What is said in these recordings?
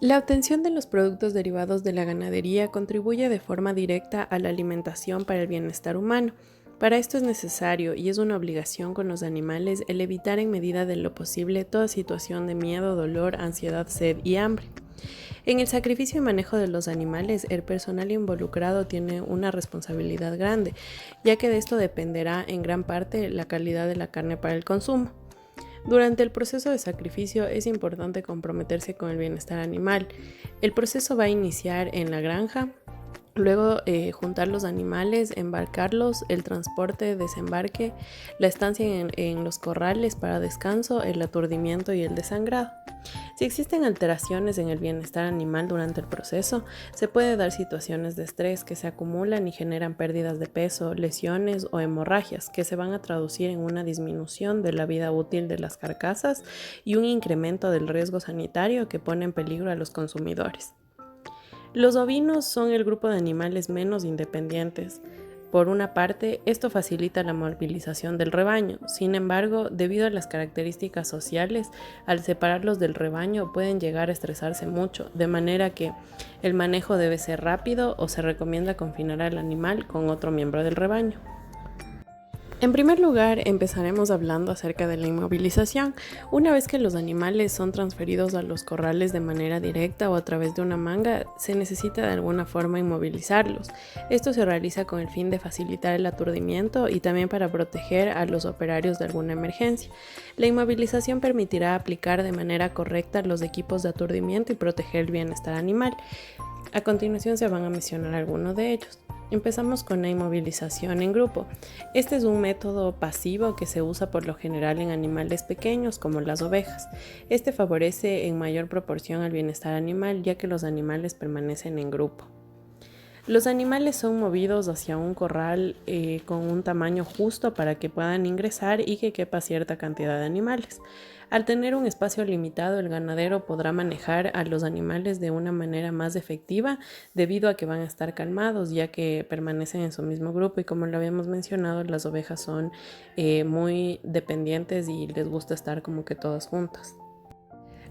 La obtención de los productos derivados de la ganadería contribuye de forma directa a la alimentación para el bienestar humano. Para esto es necesario y es una obligación con los animales el evitar en medida de lo posible toda situación de miedo, dolor, ansiedad, sed y hambre. En el sacrificio y manejo de los animales, el personal involucrado tiene una responsabilidad grande, ya que de esto dependerá en gran parte la calidad de la carne para el consumo. Durante el proceso de sacrificio es importante comprometerse con el bienestar animal. El proceso va a iniciar en la granja, luego juntar los animales, embarcarlos, el transporte, desembarque, la estancia en los corrales para descanso, el aturdimiento y el desangrado. Si existen alteraciones en el bienestar animal durante el proceso, se puede dar situaciones de estrés que se acumulan y generan pérdidas de peso, lesiones o hemorragias que se van a traducir en una disminución de la vida útil de las carcasas y un incremento del riesgo sanitario que pone en peligro a los consumidores. Los ovinos son el grupo de animales menos independientes. Por una parte, esto facilita la movilización del rebaño. Sin embargo, debido a las características sociales, al separarlos del rebaño pueden llegar a estresarse mucho, de manera que el manejo debe ser rápido o se recomienda confinar al animal con otro miembro del rebaño. En primer lugar, empezaremos hablando acerca de la inmovilización. Una vez que los animales son transferidos a los corrales de manera directa o a través de una manga, se necesita de alguna forma inmovilizarlos. Esto se realiza con el fin de facilitar el aturdimiento y también para proteger a los operarios de alguna emergencia. La inmovilización permitirá aplicar de manera correcta los equipos de aturdimiento y proteger el bienestar animal. A continuación se van a mencionar algunos de ellos. Empezamos con la inmovilización en grupo. Este es un método pasivo que se usa por lo general en animales pequeños como las ovejas. Este favorece en mayor proporción al bienestar animal ya que los animales permanecen en grupo. Los animales son movidos hacia un corral con un tamaño justo para que puedan ingresar y que quepa cierta cantidad de animales. Al tener un espacio limitado, el ganadero podrá manejar a los animales de una manera más efectiva debido a que van a estar calmados ya que permanecen en su mismo grupo y como lo habíamos mencionado, las ovejas son muy dependientes y les gusta estar como que todas juntas.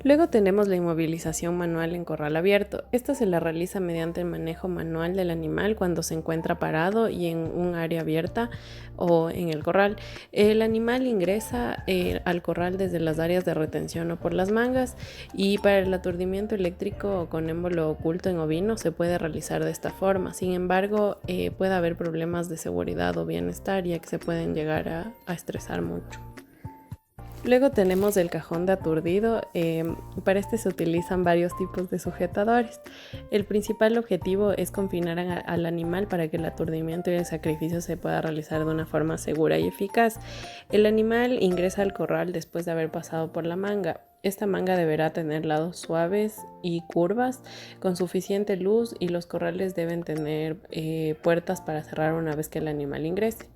Luego tenemos la inmovilización manual en corral abierto. Esta se la realiza mediante el manejo manual del animal cuando se encuentra parado y en un área abierta o en el corral. El animal ingresa al corral desde las áreas de retención o por las mangas y para el aturdimiento eléctrico o con émbolo oculto en ovino se puede realizar de esta forma. Sin embargo, puede haber problemas de seguridad o bienestar ya que se pueden llegar a estresar mucho. Luego tenemos el cajón de aturdido. Para este se utilizan varios tipos de sujetadores. El principal objetivo es confinar al animal para que el aturdimiento y el sacrificio se pueda realizar de una forma segura y eficaz. El animal ingresa al corral después de haber pasado por la manga. Esta manga deberá tener lados suaves y curvas con suficiente luz y los corrales deben tener puertas para cerrar una vez que el animal ingrese.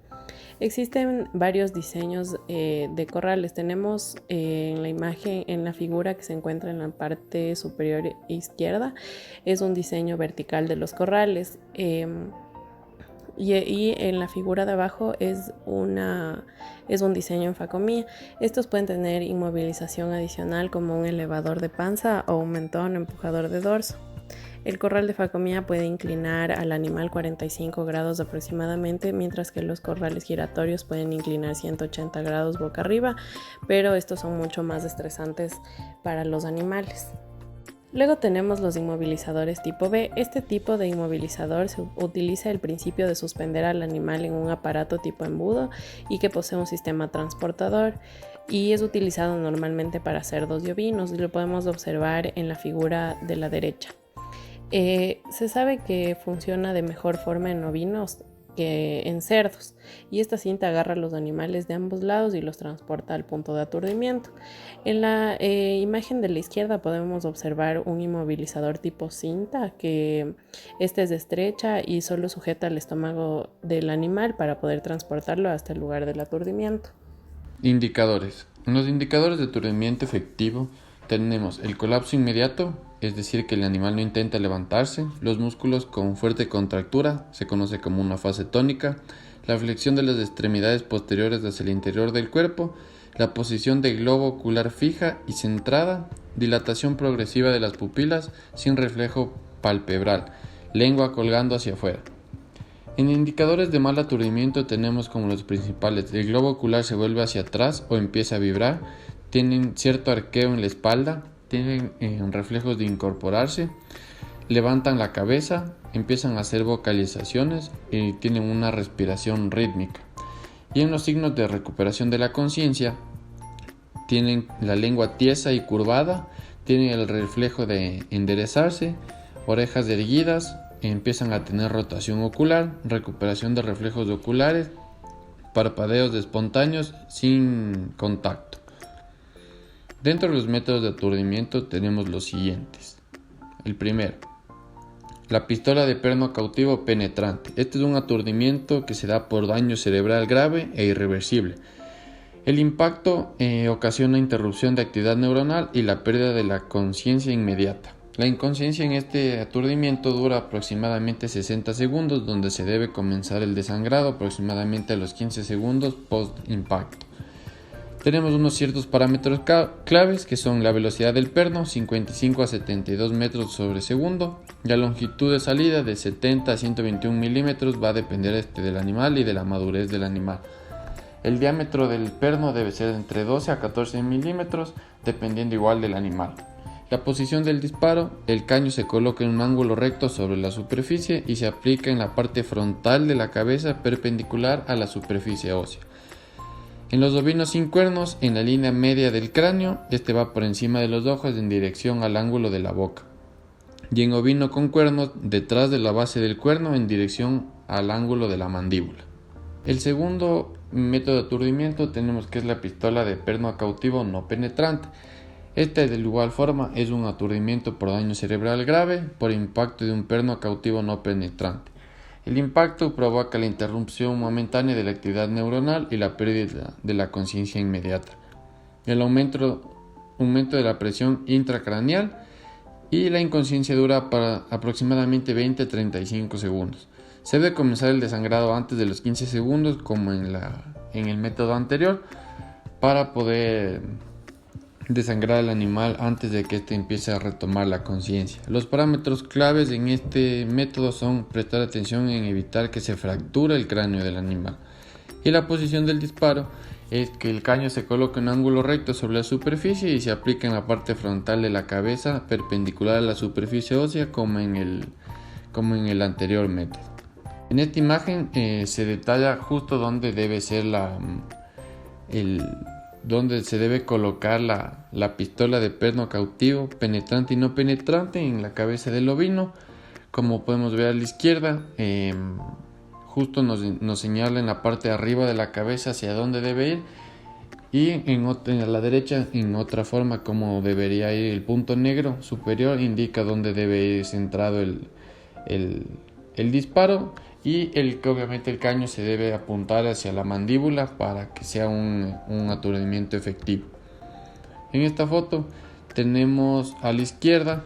Existen varios diseños de corrales. Tenemos en la imagen, en la figura que se encuentra en la parte superior izquierda, es un diseño vertical de los corrales. Y en la figura de abajo es un diseño en facomía. Estos pueden tener inmovilización adicional como un elevador de panza o un mentón o empujador de dorso. El corral de facomía puede inclinar al animal 45 grados aproximadamente, mientras que los corrales giratorios pueden inclinar 180 grados boca arriba, pero estos son mucho más estresantes para los animales. Luego tenemos los inmovilizadores tipo B. Este tipo de inmovilizador se utiliza el principio de suspender al animal en un aparato tipo embudo y que posee un sistema transportador y es utilizado normalmente para cerdos y ovinos y lo podemos observar en la figura de la derecha. Se sabe que funciona de mejor forma en ovinos que en cerdos y esta cinta agarra a los animales de ambos lados y los transporta al punto de aturdimiento. En la imagen de la izquierda podemos observar un inmovilizador tipo cinta que este es de estrecha y solo sujeta el estómago del animal para poder transportarlo hasta el lugar del aturdimiento. Indicadores. En los indicadores de aturdimiento efectivo tenemos el colapso inmediato, es decir, que el animal no intenta levantarse, los músculos con fuerte contractura, se conoce como una fase tónica, la flexión de las extremidades posteriores hacia el interior del cuerpo, la posición del globo ocular fija y centrada, dilatación progresiva de las pupilas sin reflejo palpebral, lengua colgando hacia afuera. En indicadores de mal aturdimiento tenemos como los principales: el globo ocular se vuelve hacia atrás o empieza a vibrar, tienen cierto arqueo en la espalda, tienen reflejos de incorporarse, levantan la cabeza, empiezan a hacer vocalizaciones y tienen una respiración rítmica. Y en los signos de recuperación de la conciencia, tienen la lengua tiesa y curvada, tienen el reflejo de enderezarse, orejas erguidas, empiezan a tener rotación ocular, recuperación de reflejos oculares, parpadeos espontáneos sin contacto. Dentro de los métodos de aturdimiento tenemos los siguientes. El primero, la pistola de perno cautivo penetrante. Este es un aturdimiento que se da por daño cerebral grave e irreversible. El impacto ocasiona interrupción de actividad neuronal y la pérdida de la conciencia inmediata. La inconsciencia en este aturdimiento dura aproximadamente 60 segundos, donde se debe comenzar el desangrado aproximadamente a los 15 segundos post-impacto. Tenemos unos ciertos parámetros claves que son la velocidad del perno, 55 a 72 metros sobre segundo. La longitud de salida de 70 a 121 milímetros va a depender del animal y de la madurez del animal. El diámetro del perno debe ser entre 12 a 14 milímetros, dependiendo igual del animal. La posición del disparo: el caño se coloca en un ángulo recto sobre la superficie y se aplica en la parte frontal de la cabeza perpendicular a la superficie ósea. En los ovinos sin cuernos, en la línea media del cráneo, este va por encima de los ojos en dirección al ángulo de la boca. Y en ovino con cuernos, detrás de la base del cuerno en dirección al ángulo de la mandíbula. El segundo método de aturdimiento tenemos que es la pistola de perno cautivo no penetrante. Esta de igual forma es un aturdimiento por daño cerebral grave por impacto de un perno cautivo no penetrante. El impacto provoca la interrupción momentánea de la actividad neuronal y la pérdida de la conciencia inmediata. El aumento de la presión intracraneal y la inconsciencia dura para aproximadamente 20-35 segundos. Se debe comenzar el desangrado antes de los 15 segundos como en el método anterior para poder desangrar al animal antes de que éste empiece a retomar la conciencia. Los parámetros claves en este método son prestar atención en evitar que se fracture el cráneo del animal. Y la posición del disparo es que el caño se coloque en ángulo recto sobre la superficie y se aplica en la parte frontal de la cabeza perpendicular a la superficie ósea como en el anterior método. En esta imagen se detalla justo dónde debe ser donde se debe colocar la pistola de perno cautivo penetrante y no penetrante en la cabeza del ovino. Como podemos ver a la izquierda, justo nos señala en la parte de arriba de la cabeza hacia dónde debe ir, y a la derecha en otra forma como debería ir el punto negro superior indica dónde debe ir centrado el disparo, y obviamente el caño se debe apuntar hacia la mandíbula para que sea un aturdimiento efectivo. En esta foto tenemos a la izquierda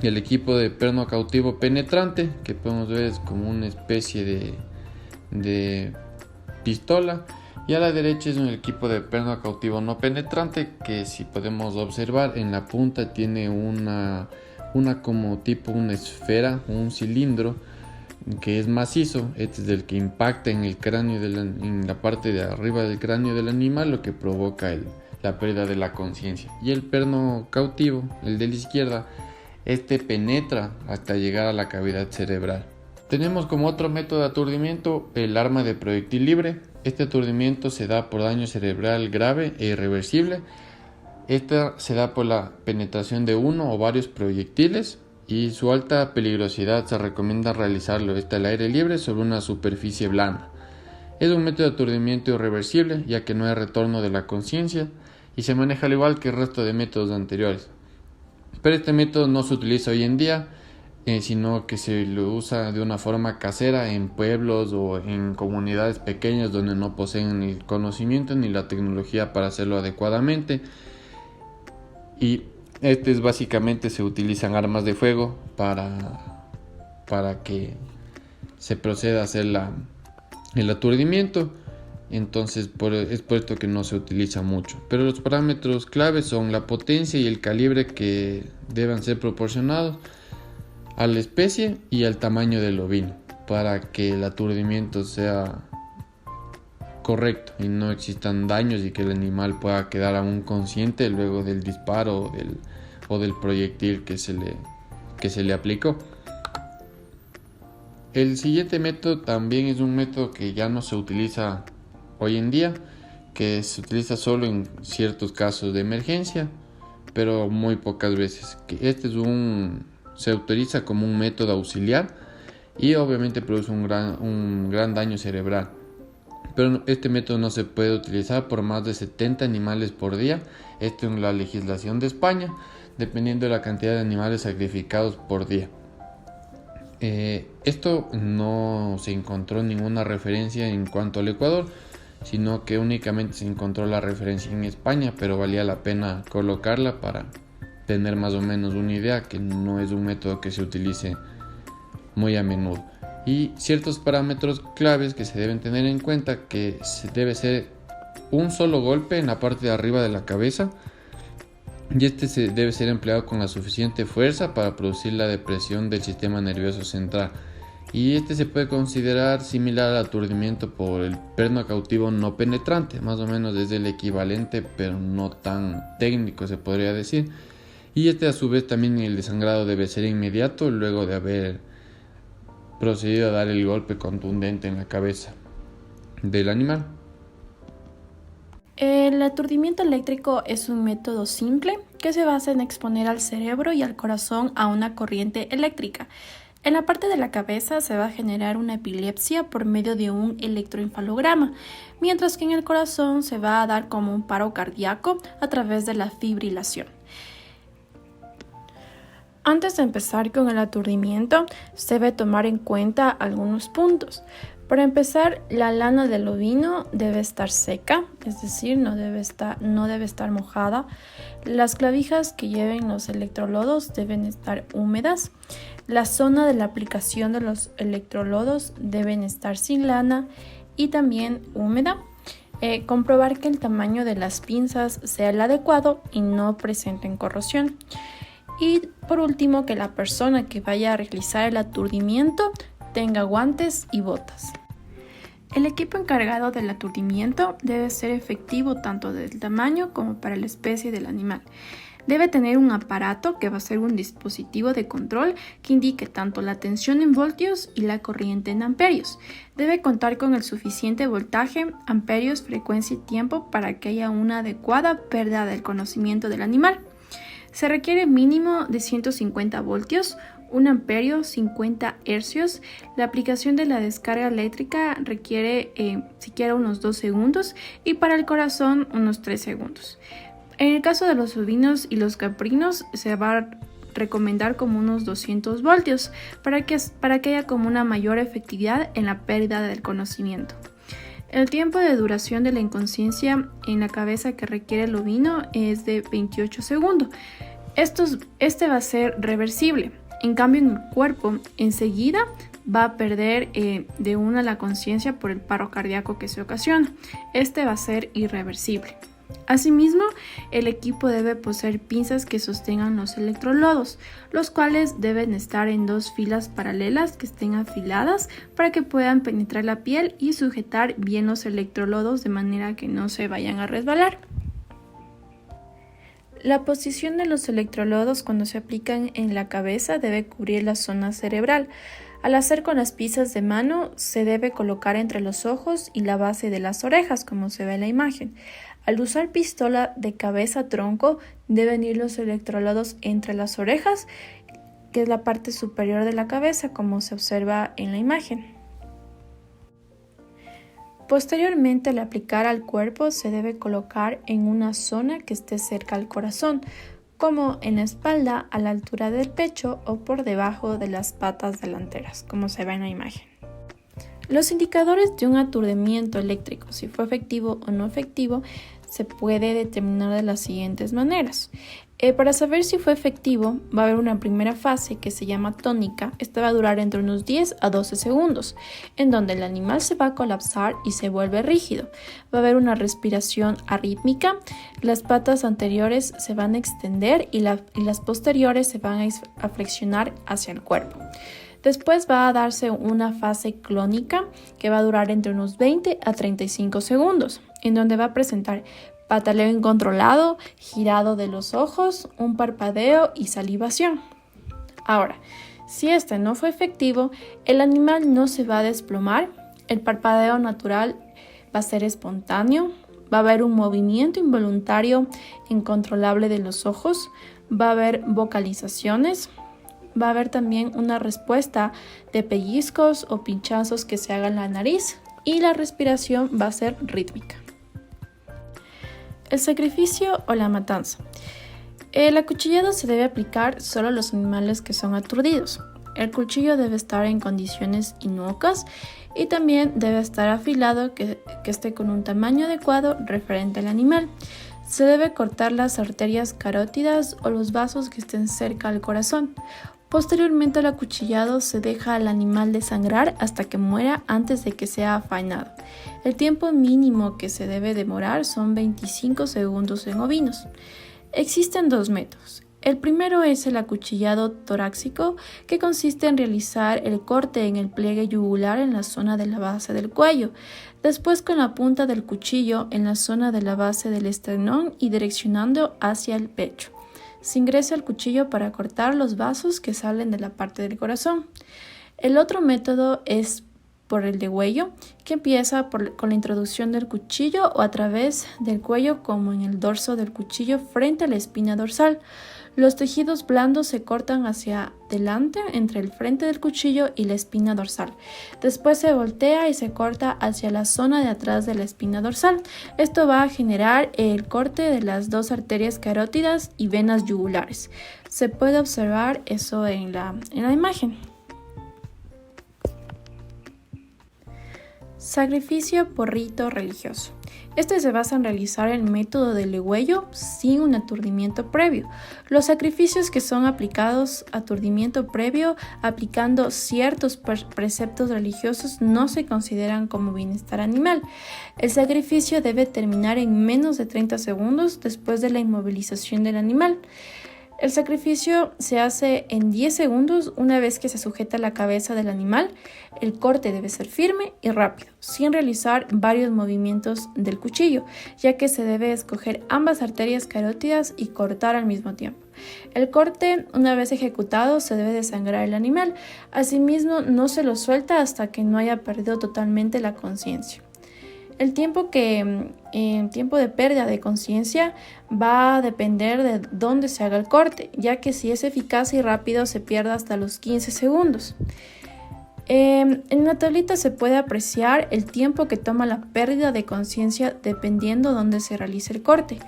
el equipo de perno cautivo penetrante, que podemos ver es como una especie de pistola, y a la derecha es un equipo de perno cautivo no penetrante que, si podemos observar, en la punta tiene una como tipo una esfera, un cilindro que es macizo. Este es el que impacta en el cráneo en la parte de arriba del cráneo del animal, lo que provoca la pérdida de la conciencia. Y el perno cautivo, el de la izquierda, este penetra hasta llegar a la cavidad cerebral. Tenemos como otro método de aturdimiento el arma de proyectil libre. Este aturdimiento se da por daño cerebral grave e irreversible. Esta se da por la penetración de uno o varios proyectiles, y su alta peligrosidad se recomienda realizarlo al aire libre sobre una superficie blanda. Es un método de aturdimiento irreversible, ya que no hay retorno de la conciencia y se maneja al igual que el resto de métodos anteriores. Pero este método no se utiliza hoy en día, sino que se lo usa de una forma casera en pueblos o en comunidades pequeñas donde no poseen ni el conocimiento ni la tecnología para hacerlo adecuadamente. Y básicamente se utilizan armas de fuego para que se proceda a hacer el aturdimiento. Entonces es por esto que no se utiliza mucho. Pero los parámetros claves son la potencia y el calibre que deben ser proporcionados a la especie y al tamaño del ovino para que el aturdimiento sea correcto y no existan daños y que el animal pueda quedar aún consciente luego del disparo o del proyectil que se le aplicó. El siguiente método también es un método que ya no se utiliza hoy en día, que se utiliza solo en ciertos casos de emergencia, pero muy pocas veces. Este se utiliza como un método auxiliar y obviamente produce un gran daño cerebral. Pero este método no se puede utilizar por más de 70 animales por día. Esto en la legislación de España, dependiendo de la cantidad de animales sacrificados por día. Esto no se encontró ninguna referencia en cuanto al Ecuador, sino que únicamente se encontró la referencia en España, pero valía la pena colocarla para tener más o menos una idea que no es un método que se utilice muy a menudo. Y ciertos parámetros claves que se deben tener en cuenta, que debe ser un solo golpe en la parte de arriba de la cabeza, y este debe ser empleado con la suficiente fuerza para producir la depresión del sistema nervioso central. Y este se puede considerar similar al aturdimiento por el perno cautivo no penetrante, más o menos es el equivalente, pero no tan técnico se podría decir. Y este a su vez también el desangrado debe ser inmediato luego de haber procedido a dar el golpe contundente en la cabeza del animal. El aturdimiento eléctrico es un método simple que se basa en exponer al cerebro y al corazón a una corriente eléctrica. En la parte de la cabeza se va a generar una epilepsia por medio de un electroencefalograma, mientras que en el corazón se va a dar como un paro cardíaco a través de la fibrilación. Antes de empezar con el aturdimiento, se debe tomar en cuenta algunos puntos. Para empezar, la lana del ovino debe estar seca, es decir, no debe estar mojada. Las clavijas que lleven los electrolodos deben estar húmedas. La zona de la aplicación de los electrolodos deben estar sin lana y también húmeda. Comprobar que el tamaño de las pinzas sea el adecuado y no presenten corrosión. Y por último, que la persona que vaya a realizar el aturdimiento tenga guantes y botas. El equipo encargado del aturdimiento debe ser efectivo tanto del tamaño como para la especie del animal. Debe tener un aparato que va a ser un dispositivo de control que indique tanto la tensión en voltios y la corriente en amperios. Debe contar con el suficiente voltaje, amperios, frecuencia y tiempo para que haya una adecuada pérdida del conocimiento del animal. Se requiere mínimo de 150 voltios, 1 amperio, 50 hercios. La aplicación de la descarga eléctrica requiere siquiera unos 2 segundos y para el corazón unos 3 segundos. En el caso de los ovinos y los caprinos se va a recomendar como unos 200 voltios para que haya como una mayor efectividad en la pérdida del conocimiento. El tiempo de duración de la inconsciencia en la cabeza que requiere el ovino es de 28 segundos. Este va a ser reversible. En cambio, en el cuerpo, enseguida va a perder de una la conciencia por el paro cardíaco que se ocasiona. Este va a ser irreversible. Asimismo, el equipo debe poseer pinzas que sostengan los electrolodos, los cuales deben estar en 2 filas paralelas que estén afiladas para que puedan penetrar la piel y sujetar bien los electrolodos de manera que no se vayan a resbalar. La posición de los electrolodos cuando se aplican en la cabeza debe cubrir la zona cerebral. Al hacer con las pinzas de mano, se debe colocar entre los ojos y la base de las orejas, como se ve en la imagen. Al usar pistola de cabeza a tronco, deben ir los electrolodos entre las orejas, que es la parte superior de la cabeza, como se observa en la imagen. Posteriormente, al aplicar al cuerpo, se debe colocar en una zona que esté cerca al corazón, como en la espalda, a la altura del pecho o por debajo de las patas delanteras, como se ve en la imagen. Los indicadores de un aturdimiento eléctrico, si fue efectivo o no efectivo, se puede determinar de las siguientes maneras. Para saber si fue efectivo, va a haber una primera fase que se llama tónica. Esta va a durar entre unos 10 a 12 segundos, en donde el animal se va a colapsar y se vuelve rígido. Va a haber una respiración arrítmica, las patas anteriores se van a extender y las posteriores se van a flexionar hacia el cuerpo. Después va a darse una fase clónica que va a durar entre unos 20 a 35 segundos, en donde va a presentar pataleo incontrolado, girado de los ojos, un parpadeo y salivación. Ahora, si este no fue efectivo, el animal no se va a desplomar, el parpadeo natural va a ser espontáneo, va a haber un movimiento involuntario incontrolable de los ojos, va a haber vocalizaciones, va a haber también una respuesta de pellizcos o pinchazos que se hagan en la nariz y la respiración va a ser rítmica. El sacrificio o la matanza. El acuchillado se debe aplicar solo a los animales que son aturdidos. El cuchillo debe estar en condiciones inocuas y también debe estar afilado que esté con un tamaño adecuado referente al animal. Se debe cortar las arterias carótidas o los vasos que estén cerca al corazón. Posteriormente al acuchillado se deja al animal desangrar hasta que muera antes de que sea faenado. El tiempo mínimo que se debe demorar son 25 segundos en ovinos. Existen dos métodos. El primero es el acuchillado torácico, que consiste en realizar el corte en el pliegue yugular en la zona de la base del cuello, después con la punta del cuchillo en la zona de la base del esternón y direccionando hacia el pecho. Se ingresa el cuchillo para cortar los vasos que salen de la parte del corazón. El otro método es por el degüello, que empieza con la introducción del cuchillo o a través del cuello como en el dorso del cuchillo frente a la espina dorsal. Los tejidos blandos se cortan hacia adelante entre el frente del cuchillo y la espina dorsal. Después se voltea y se corta hacia la zona de atrás de la espina dorsal. Esto va a generar el corte de las dos arterias carótidas y venas yugulares. Se puede observar eso en la imagen. Sacrificio por rito religioso. Este se basa en realizar el método del degüello sin un aturdimiento previo. Los sacrificios que son aplicados aturdimiento previo aplicando ciertos preceptos religiosos no se consideran como bienestar animal. El sacrificio debe terminar en menos de 30 segundos después de la inmovilización del animal. El sacrificio se hace en 10 segundos una vez que se sujeta la cabeza del animal. El corte debe ser firme y rápido, sin realizar varios movimientos del cuchillo, ya que se debe escoger ambas arterias carótidas y cortar al mismo tiempo. El corte, una vez ejecutado, se debe desangrar el animal. Asimismo, no se lo suelta hasta que no haya perdido totalmente la conciencia. El tiempo de pérdida de conciencia va a depender de dónde se haga el corte, ya que si es eficaz y rápido se pierde hasta los 15 segundos. En la tablita se puede apreciar el tiempo que toma la pérdida de conciencia dependiendo dónde se realice el corte.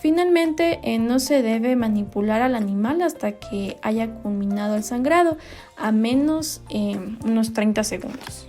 Finalmente, no se debe manipular al animal hasta que haya culminado el sangrado, a menos unos 30 segundos.